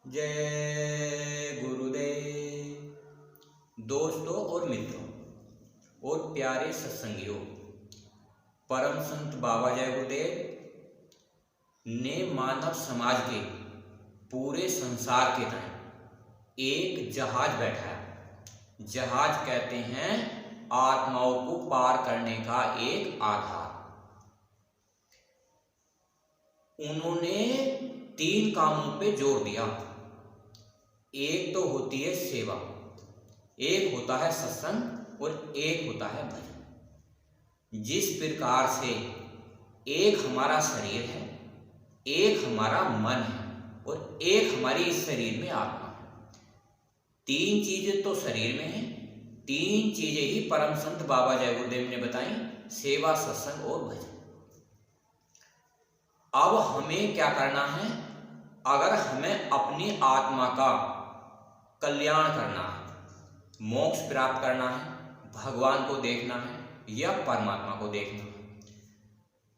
जय गुरुदेव। दोस्तों और मित्रों और प्यारे सत्संगियों, परम संत बाबा जय गुरुदेव ने मानव समाज के पूरे संसार के तय एक जहाज बैठाया। जहाज कहते हैं आत्माओं को पार करने का एक आधार। उन्होंने 3 कामों पे जोर दिया। एक तो होती है सेवा, एक होता है सत्संग और एक होता है भजन। जिस प्रकार से एक हमारा शरीर है, एक हमारा मन है और एक हमारी इस शरीर में आत्मा है। 3 चीजें तो शरीर में हैं, 3 चीजें ही परम संत बाबा जय गुरुदेव ने बताई, सेवा, सत्संग और भजन। अब हमें क्या करना है? अगर हमें अपनी आत्मा का कल्याण करना है, मोक्ष प्राप्त करना है, भगवान को देखना है या परमात्मा को देखना है,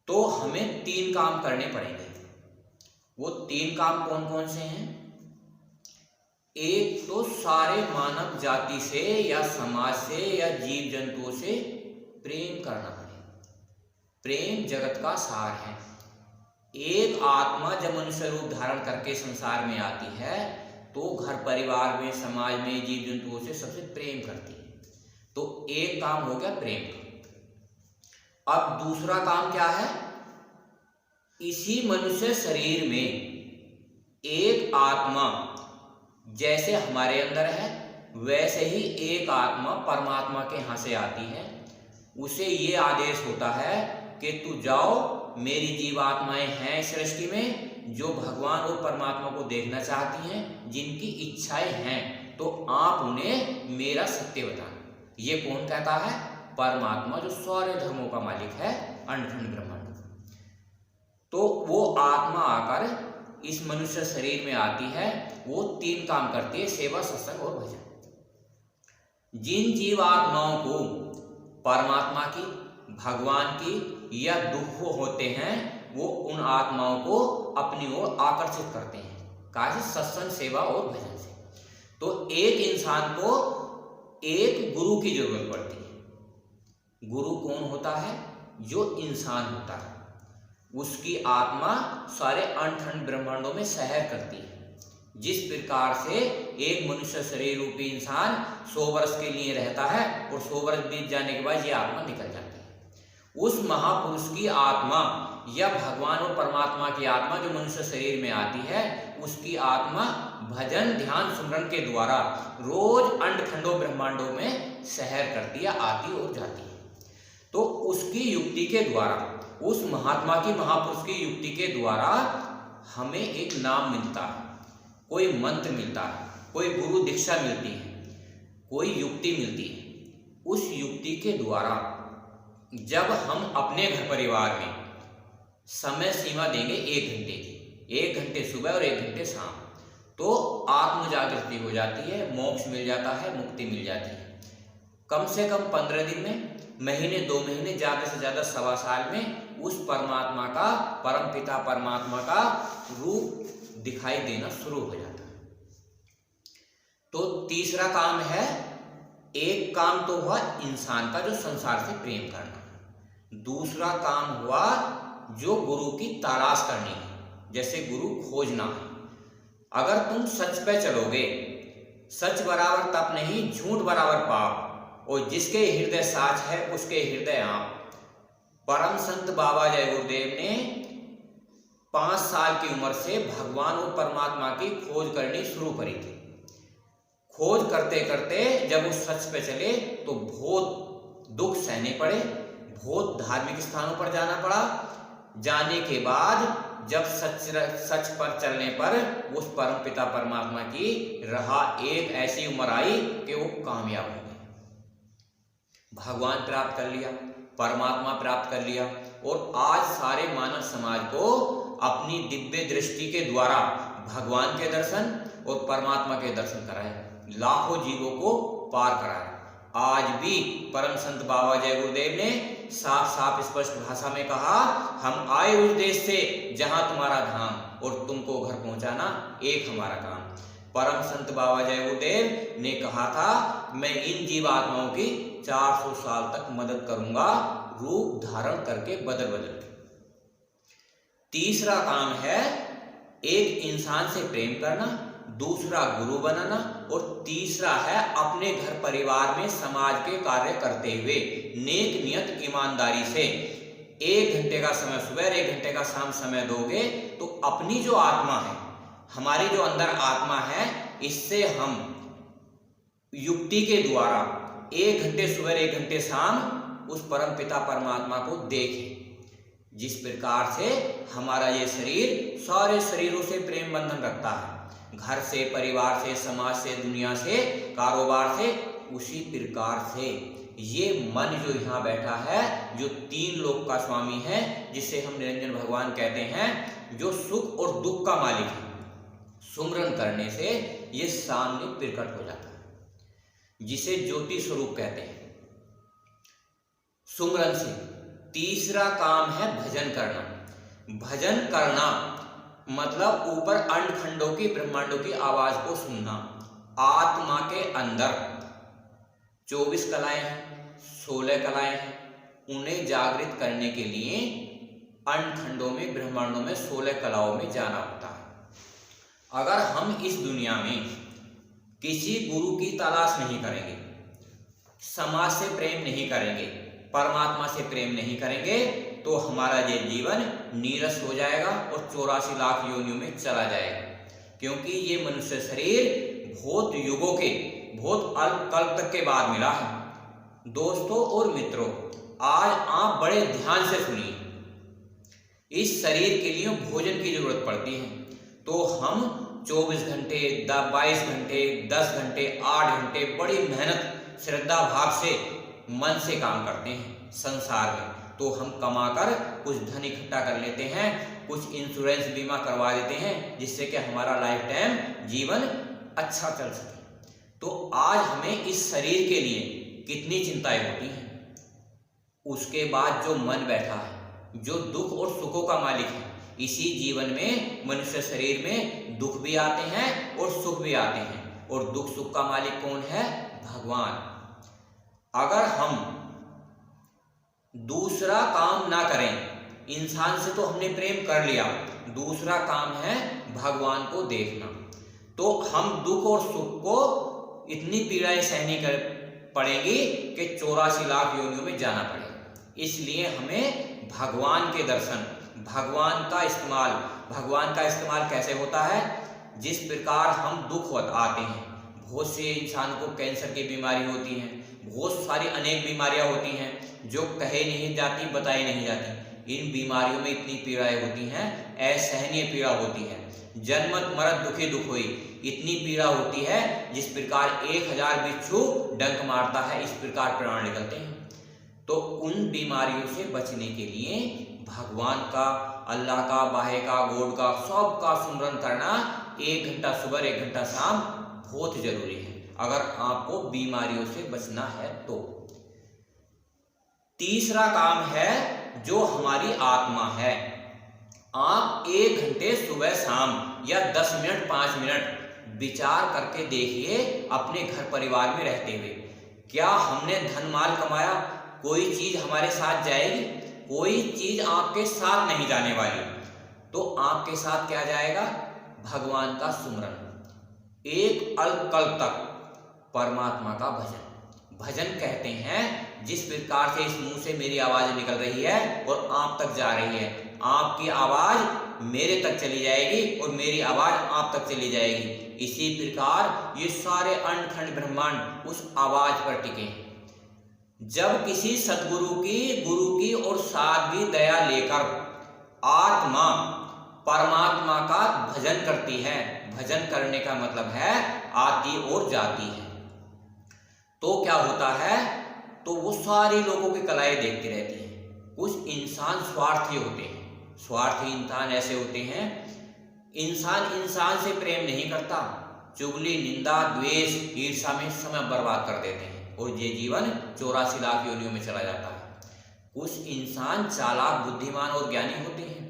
तो हमें 3 काम करने पड़ेंगे। वो 3 काम कौन कौन से हैं? एक तो सारे मानव जाति से या समाज से या जीव जंतुओं से प्रेम करना पड़ेगा। प्रेम जगत का सार है। एक आत्मा जब मनुष्य रूप धारण करके संसार में आती है तो घर परिवार में, समाज में, जीव जंतुओं से सबसे प्रेम करती है। तो एक काम हो गया प्रेम का। अब दूसरा काम क्या है? इसी मनुष्य शरीर में एक आत्मा जैसे हमारे अंदर है वैसे ही एक आत्मा परमात्मा के यहाँ से आती है। उसे ये आदेश होता है कि तू जाओ, मेरी जीवात्माएं हैं सृष्टि में जो भगवान और परमात्मा को देखना चाहती हैं, जिनकी इच्छाएं हैं, तो आप उन्हें मेरा सत्य बताना। ये कौन कहता है? परमात्मा, जो सारे धर्मों का मालिक है, अखंड ब्रह्मांड। तो वो आत्मा आकर इस मनुष्य शरीर में आती है। वो 3 काम करती है, सेवा, सत्संग और भजन। जिन जीवात्माओं को परमात्मा की, भगवान की या दुख होते हैं, वो उन आत्माओं को अपनी ओर आकर्षित करते हैं। काहे? सत्संग, सेवा और भजन से। तो एक इंसान को एक गुरु की जरूरत पड़ती है। गुरु कौन होता है? जो इंसान होता है। उसकी आत्मा सारे अखंड ब्रह्मांडों में सहर करती है। जिस प्रकार से एक मनुष्य शरीर रूपी इंसान 100 वर्ष के लिए रहता है और 100 वर्ष बीत जाने के बाद ये आत्मा निकल जाती है। उस महापुरुष की आत्मा या भगवान और परमात्मा की आत्मा जो मनुष्य शरीर में आती है, उसकी आत्मा भजन, ध्यान, सुमरन के द्वारा रोज अंडखंडों ब्रह्मांडों में सहर करती है, आती और जाती है। तो उसकी युक्ति के द्वारा, उस महात्मा की, महापुरुष की युक्ति के द्वारा हमें एक नाम मिलता है, कोई मंत्र मिलता है, कोई गुरु दीक्षा मिलती है, कोई युक्ति मिलती है। उस युक्ति के द्वारा जब हम अपने घर परिवार में समय सीमा देंगे 1 घंटे की, 1 घंटे सुबह और 1 घंटे शाम, तो आत्म जागृति हो जाती है, मोक्ष मिल जाता है, मुक्ति मिल जाती है। कम से कम 15 दिन में, महीने, 2 महीने, ज़्यादा से ज़्यादा 1.25 साल में उस परमात्मा का, परम पिता परमात्मा का रूप दिखाई देना शुरू हो जाता है। तो तीसरा काम है, एक काम तो हुआ इंसान का जो संसार से प्रेम करना, दूसरा काम हुआ जो गुरु की तलाश करनी है, जैसे गुरु खोजना है। अगर तुम सच पे चलोगे, सच बराबर तप नहीं, झूठ बराबर पाप, और जिसके हृदय साच है उसके हृदय आप। परम संत बाबा जय गुरुदेव ने 5 साल की उम्र से भगवान और परमात्मा की खोज करनी शुरू करी थी। खोज करते करते जब वो सच पे चले तो बहुत दुख सहने पड़े, बहुत धार्मिक स्थानों पर जाना पड़ा। जाने के बाद जब सच पर चलने पर उस परम पिता परमात्मा की रहा एक ऐसी उम्र आई कि वो कामयाब हो गए, भगवान प्राप्त कर लिया, परमात्मा प्राप्त कर लिया। और आज सारे मानव समाज को अपनी दिव्य दृष्टि के द्वारा भगवान के दर्शन और परमात्मा के दर्शन कराए, लाखों जीवों को पार कराए। आज भी परम संत बाबा जय गुरुदेव ने साफ साफ स्पष्ट भाषा में कहा, हम आए उस देश से जहां तुम्हारा धाम, और तुमको घर पहुंचाना एक हमारा काम। परम संत बाबा जय गुरुदेव ने कहा था, मैं इन जीवात्माओं की 400 साल तक मदद करूंगा, रूप धारण करके बदल बदल के। तीसरा काम है एक इंसान से प्रेम करना, दूसरा गुरु बनाना, और तीसरा है अपने घर परिवार में समाज के कार्य करते हुए नेक नियत ईमानदारी से 1 घंटे का समय सुबह 1 घंटे का शाम समय दोगे तो अपनी जो आत्मा है, हमारी जो अंदर आत्मा है, इससे हम युक्ति के द्वारा 1 घंटे सुबह 1 घंटे शाम उस परम पिता परमात्मा को देखें। जिस प्रकार से हमारा ये शरीर सारे शरीरों से प्रेम बंधन रखता है, घर से, परिवार से, समाज से, दुनिया से, कारोबार से, उसी प्रकार से ये मन जो यहाँ बैठा है, जो 3 लोक का स्वामी है, जिसे हम निरंजन भगवान कहते हैं, जो सुख और दुख का मालिक है, सुमरन करने से ये सामने प्रकट हो जाता है, जिसे ज्योति स्वरूप कहते हैं। सुमरन से तीसरा काम है भजन करना। भजन करना मतलब ऊपर अंड खंडों की, ब्रह्मांडों की आवाज को सुनना। आत्मा के अंदर 24 कलाएं हैं, 16 कलाएं हैं, उन्हें जागृत करने के लिए अंड खंडों में, ब्रह्मांडों में 16 कलाओं में जाना होता है। अगर हम इस दुनिया में किसी गुरु की तलाश नहीं करेंगे, समाज से प्रेम नहीं करेंगे, परमात्मा से प्रेम नहीं करेंगे, तो हमारा ये जीवन नीरस हो जाएगा और 84 लाख योनियों में चला जाएगा। क्योंकि ये मनुष्य शरीर बहुत युगों के, बहुत कल्प तक के बाद मिला है। दोस्तों और मित्रों, आज आप बड़े ध्यान से सुनिए। इस शरीर के लिए भोजन की जरूरत पड़ती है, तो हम 24 घंटे, 22 घंटे, 10 घंटे, 8 घंटे बड़ी मेहनत, श्रद्धा भाव से, मन से काम करते हैं संसार में। तो हम कमाकर कुछ धन इकट्ठा कर लेते हैं, कुछ इंश्योरेंस बीमा करवा देते हैं, जिससे कि हमारा लाइफ टाइम जीवन अच्छा चल सके। तो आज हमें इस शरीर के लिए कितनी चिंताएं होती हैं। उसके बाद जो मन बैठा है, जो दुख और सुखों का मालिक है, इसी जीवन में, मनुष्य शरीर में दुख भी आते हैं और सुख भी आते हैं। और दुख सुख का मालिक कौन है? भगवान। अगर हम दूसरा काम ना करें, इंसान से तो हमने प्रेम कर लिया, दूसरा काम है भगवान को देखना, तो हम दुख और सुख को इतनी पीड़ाएं सहनी कर पड़ेगी कि 84 लाख योनियों में जाना पड़ेगा। इसलिए हमें भगवान के दर्शन, भगवान का इस्तेमाल कैसे होता है? जिस प्रकार हम दुख आते हैं, बहुत से इंसान को कैंसर की बीमारी होती है, बहुत सारी अनेक बीमारियां होती हैं जो कहे नहीं जाती, बताई नहीं जाती। इन बीमारियों में इतनी पीड़ाएं होती हैं, असहनीय पीड़ा होती है, जन्मत मरत दुखी दुख हुई, इतनी पीड़ा होती है। जिस प्रकार 1000 बिच्छू डंक मारता है, इस प्रकार प्राण निकलते हैं। तो उन बीमारियों से बचने के लिए भगवान का, अल्लाह का, बाहे का, गॉड का, सबका सुमरन करना 1 घंटा सुबह 1 घंटा शाम बहुत जरूरी है, अगर आपको बीमारियों से बचना है तो। तीसरा काम है जो हमारी आत्मा है। आप 1 घंटे सुबह शाम या 10 मिनट 5 मिनट विचार करके देखिए, अपने घर परिवार में रहते हुए, क्या हमने धन माल कमाया? कोई चीज हमारे साथ जाएगी? कोई चीज आपके साथ नहीं जाने वाली। तो आपके साथ क्या जाएगा? भगवान का सुमरन, एक अल्पकल्प तक परमात्मा का भजन। भजन कहते हैं जिस प्रकार से इस मुंह से मेरी आवाज निकल रही है और आप तक जा रही है, आपकी आवाज मेरे तक चली जाएगी और मेरी आवाज आप तक चली जाएगी। इसी प्रकार ये सारे अंड खंड ब्रह्मांड उस आवाज पर टिके हैं। जब किसी सदगुरु की, गुरु की और साध्वी दया लेकर आत्मा परमात्मा का भजन करती है, भजन करने का मतलब है आती और जाती है, तो क्या होता है? तो वो सारे लोगों की कलाएं देखती रहती हैं। कुछ इंसान स्वार्थी होते हैं, स्वार्थी इंसान ऐसे होते हैं, इंसान से प्रेम नहीं करता, चुगली, निंदा, द्वेष, ईर्ष्या में समय बर्बाद कर देते हैं और ये जीवन 84 लाख योनियों में चला जाता है। कुछ इंसान चालाक, बुद्धिमान और ज्ञानी होते हैं,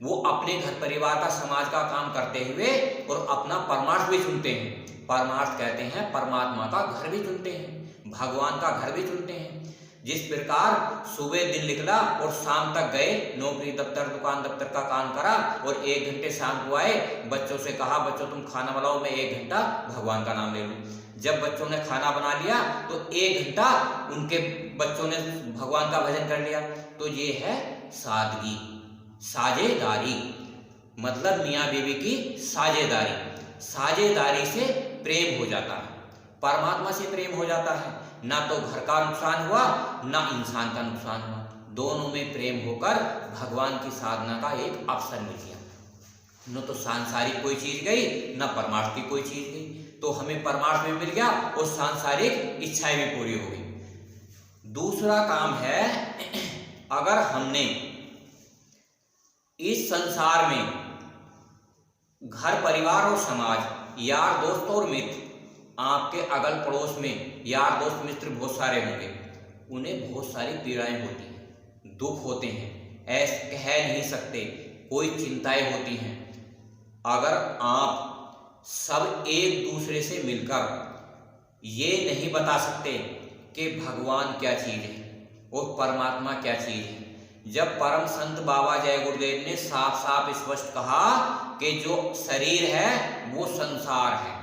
वो अपने घर परिवार का समाज का काम करते हुए और अपना परमार्थ भी चुनते हैं। परमार्थ कहते हैं परमात्मा का घर भी चुनते हैं, भगवान का घर भी चुनते हैं। जिस प्रकार सुबह दिन निकला और शाम तक गए, नौकरी दफ्तर दुकान दफ्तर का काम करा और 1 घंटे शाम को आए, बच्चों से कहा बच्चों तुम खाना बनाओ, मैं 1 घंटा भगवान का नाम ले लूं। जब बच्चों ने खाना बना लिया तो 1 घंटा उनके बच्चों ने भगवान का भजन कर लिया। तो ये है सादगी, साझेदारी, मतलब मियाँ बीवी की साझेदारी। साझेदारी से प्रेम हो जाता है, परमात्मा से प्रेम हो जाता है। ना तो घर का नुकसान हुआ ना इंसान का नुकसान हुआ, दोनों में प्रेम होकर भगवान की साधना का एक अवसर मिल गया। न तो सांसारिक कोई चीज गई न परमार्थ की कोई चीज गई, तो हमें परमार्थ भी मिल गया और सांसारिक इच्छाएं भी पूरी हो गई। दूसरा काम है, अगर हमने इस संसार में घर परिवार और समाज, यार दोस्त और मित्र, आपके अगल पड़ोस में यार दोस्त मित्र बहुत सारे होंगे, उन्हें बहुत सारी पीड़ाएं होती हैं, दुख होते हैं, ऐसे कह नहीं सकते, कोई चिंताएं होती हैं। अगर आप सब एक दूसरे से मिलकर ये नहीं बता सकते कि भगवान क्या चीज है और परमात्मा क्या चीज है। जब परम संत बाबा जय गुरुदेव ने साफ साफ स्पष्ट कहा कि जो शरीर है वो संसार है,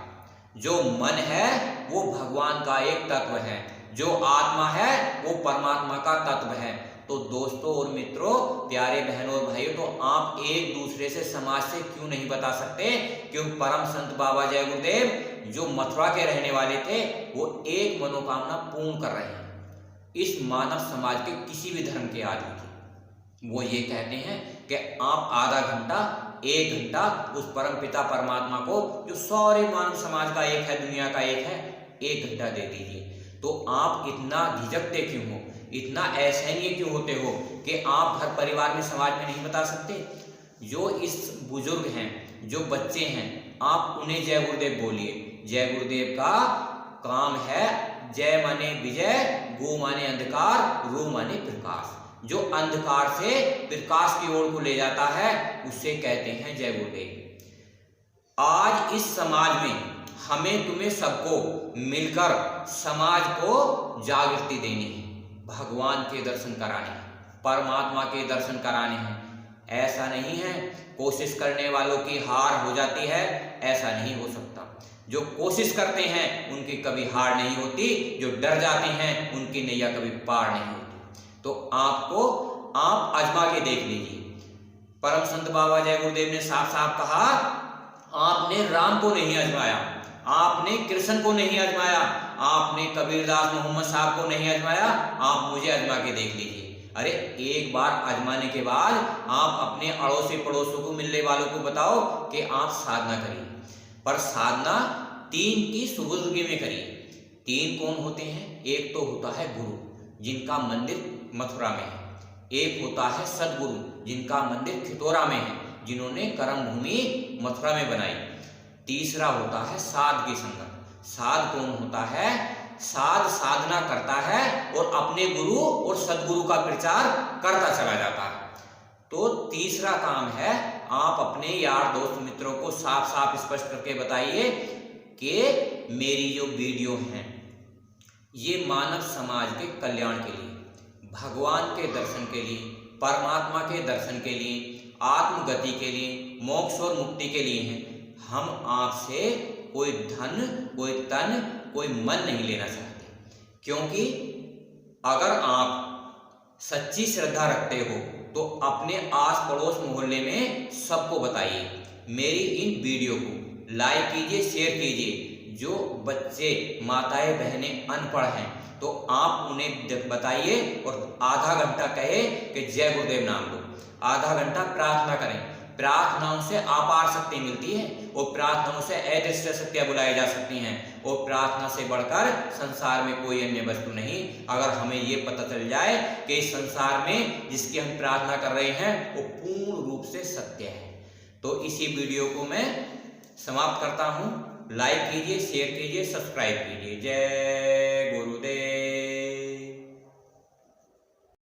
जो मन है वो भगवान का एक तत्व है, जो आत्मा है वो परमात्मा का तत्व है। तो दोस्तों और मित्रों, प्यारे बहनों और भाइयों, तो आप एक दूसरे से समाज से क्यों नहीं बता सकते? क्योंकि परम संत बाबा जय गुरुदेव जो मथुरा के रहने वाले थे, वो एक मनोकामना पूर्ण कर रहे हैं इस मानव समाज के किसी भी धर्म के आदमी की। वो ये कहते हैं कि आप आधा घंटा 1 घंटा उस परम पिता परमात्मा को, जो सारे मानव समाज का एक है, दुनिया का एक है, 1 घंटा दे दीजिए। तो आप इतना झिझकते क्यों हो, इतना असहनीय क्यों होते हो कि आप घर परिवार में समाज में नहीं बता सकते? जो इस बुजुर्ग हैं, जो बच्चे हैं, आप उन्हें जय गुरुदेव बोलिए। जय गुरुदेव का काम है जय माने विजय, गो माने अंधकार, रू माने प्रकाश। जो अंधकार से प्रकाश की ओर को ले जाता है उसे कहते हैं जय गुरुदेव। आज इस समाज में हमें तुम्हें सबको मिलकर समाज को जागृति देनी है, भगवान के दर्शन कराने हैं, परमात्मा के दर्शन कराने हैं। ऐसा नहीं है कोशिश करने वालों की हार हो जाती है, ऐसा नहीं हो सकता। जो कोशिश करते हैं उनकी कभी हार नहीं होती, जो डर जाते हैं उनकी नैया कभी पार नहीं होती। तो आप आजमा के देख लीजिए। परम संत बाबा जय गुरुदेव ने साफ साफ कहा, आपने राम को नहीं आजमाया, आपने कृष्ण को नहीं आजमाया, आपने कबीरदास मोहम्मद साहब को नहीं आजमाया, आप मुझे आजमा के देख लीजिए। अरे एक बार आजमाने के बाद आप अपने अड़ोसी पड़ोसों को, मिलने वालों को बताओ कि आप साधना करिए। पर साधना 3 की सुबुर्दगी में करिए। 3 कौन होते हैं? एक तो होता है गुरु, जिनका मंदिर मथुरा में है। एक होता है सदगुरु, जिनका मंदिर खितौरा में है, जिन्होंने कर्म भूमि मथुरा में बनाई। तीसरा होता है साध की संगत। साध कौन होता है? साध साधना करता है और अपने गुरु और सदगुरु का प्रचार करता चला जाता है। तो तीसरा काम है, आप अपने यार दोस्त मित्रों को साफ साफ स्पष्ट करके बताइए कि मेरी जो वीडियो हैं ये मानव समाज के कल्याण के लिए, भगवान के दर्शन के लिए, परमात्मा के दर्शन के लिए, आत्मगति के लिए, मोक्ष और मुक्ति के लिए हैं। हम आपसे कोई धन, कोई तन, कोई मन नहीं लेना चाहते। क्योंकि अगर आप सच्ची श्रद्धा रखते हो तो अपने आस पड़ोस मोहल्ले में सबको बताइए। मेरी इन वीडियो को लाइक कीजिए, शेयर कीजिए। जो बच्चे, माताएं, बहनें अनपढ़ हैं तो आप उन्हें बताइए और आधा घंटा कहे कि जय गुरुदेव नाम लो, आधा घंटा प्रार्थना करें। प्रार्थनाओं से अपार शक्ति मिलती है और प्रार्थनाओं से अदृश्य शक्तियां बुलाई जा सकती हैं, और प्रार्थना से बढ़कर संसार में कोई अन्य वस्तु नहीं। अगर हमें ये पता चल जाए कि इस संसार में जिसकी हम प्रार्थना कर रहे हैं वो पूर्ण रूप से सत्य है, तो इसी वीडियो को मैं समाप्त करता हूँ। लाइक कीजिए, शेयर कीजिए, सब्सक्राइब कीजिए। जय